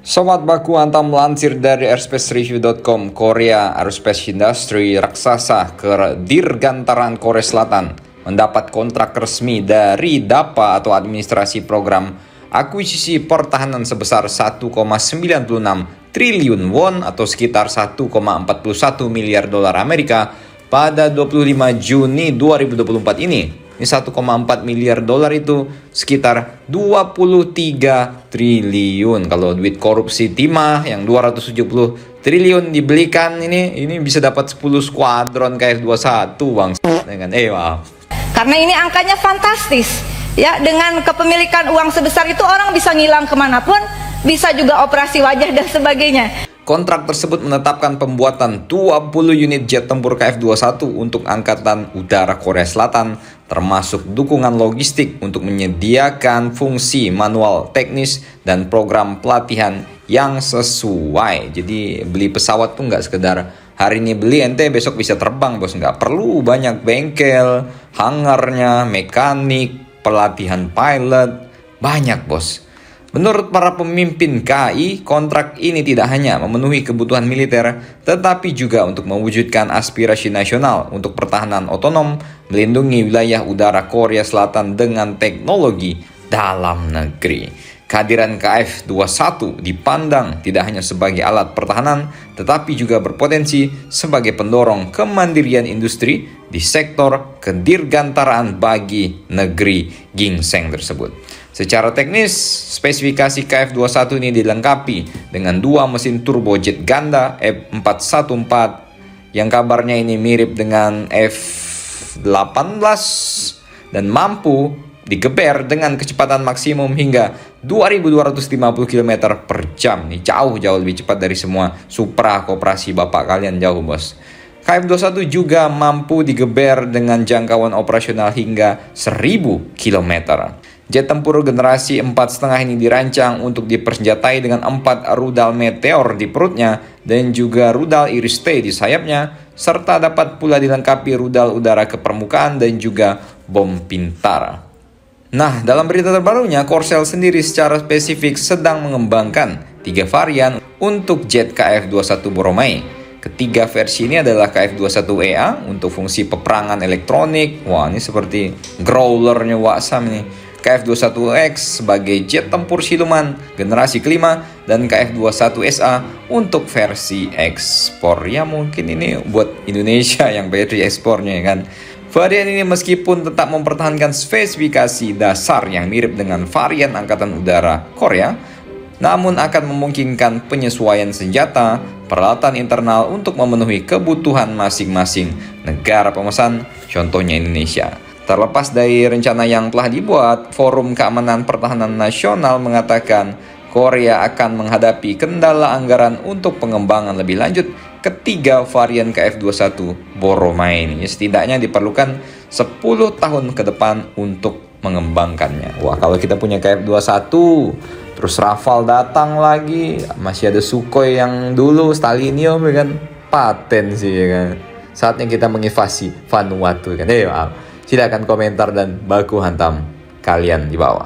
Sobat baku hantam melansir dari airspacereview.com, Korea Aerospace Industry raksasa ke Dirgantaran Korea Selatan mendapat kontrak resmi dari DAPA atau Administrasi Program Akuisisi Pertahanan sebesar 1,96 triliun won atau sekitar 1,41 miliar dolar Amerika pada 25 Juni 2024 ini. Ini 1,4 miliar dolar itu sekitar 23 triliun. Kalau duit korupsi timah yang 270 triliun dibelikan ini bisa dapat 10 skuadron KF-21 bang. Wow. Karena ini angkanya fantastis. Ya, dengan kepemilikan uang sebesar itu orang bisa ngilang kemanapun, bisa juga operasi wajah dan sebagainya. Kontrak tersebut menetapkan pembuatan 20 unit jet tempur KF-21 untuk Angkatan Udara Korea Selatan, termasuk dukungan logistik untuk menyediakan fungsi manual teknis dan program pelatihan yang sesuai. Jadi beli pesawat tuh nggak sekedar hari ini beli ente besok bisa terbang bos, nggak perlu banyak bengkel, hangarnya, mekanik, pelatihan pilot, banyak bos. Menurut para pemimpin KAI, kontrak ini tidak hanya memenuhi kebutuhan militer, tetapi juga untuk mewujudkan aspirasi nasional untuk pertahanan otonom, melindungi wilayah udara Korea Selatan dengan teknologi dalam negeri. Kehadiran KF-21 dipandang tidak hanya sebagai alat pertahanan, tetapi juga berpotensi sebagai pendorong kemandirian industri di sektor kedirgantaraan bagi negeri ginseng tersebut. Secara teknis, spesifikasi KF-21 ini dilengkapi dengan 2 mesin turbojet ganda F414 yang kabarnya ini mirip dengan F-18 dan mampu digeber dengan kecepatan maksimum hingga 2.250 km per jam. Ini jauh lebih cepat dari semua Supra kooperasi bapak kalian, jauh bos. KF-21 juga mampu digeber dengan jangkauan operasional hingga 1.000 km. Jet tempur generasi 4,5 ini dirancang untuk dipersenjatai dengan 4 rudal meteor di perutnya dan juga rudal iris T di sayapnya, serta dapat pula dilengkapi rudal udara ke permukaan dan juga bom pintar. Nah, dalam berita terbarunya, Korsel sendiri secara spesifik sedang mengembangkan 3 varian untuk jet KF-21 Boromai. Ketiga versi ini adalah KF-21EA untuk fungsi peperangan elektronik. Wah, ini seperti growlernya Waksam nih. KF-21X sebagai jet tempur siluman generasi kelima, dan KF-21SA untuk versi ekspor. Ya mungkin ini buat Indonesia yang versi ekspornya kan. Varian ini meskipun tetap mempertahankan spesifikasi dasar yang mirip dengan varian Angkatan Udara Korea, namun akan memungkinkan penyesuaian senjata, peralatan internal untuk memenuhi kebutuhan masing-masing negara pemesan, contohnya Indonesia. Terlepas dari rencana yang telah dibuat, Forum Keamanan Pertahanan Nasional mengatakan Korea akan menghadapi kendala anggaran untuk pengembangan lebih lanjut ketiga varian KF-21 Boromai ini. Setidaknya diperlukan 10 tahun ke depan untuk mengembangkannya. Wah, kalau kita punya KF-21, terus Rafale datang lagi, masih ada Sukhoi yang dulu, Stalinium kan, paten sih kan. Saatnya kita menginvasi Vanuatu kan. Silakan komentar dan baku hantam kalian di bawah.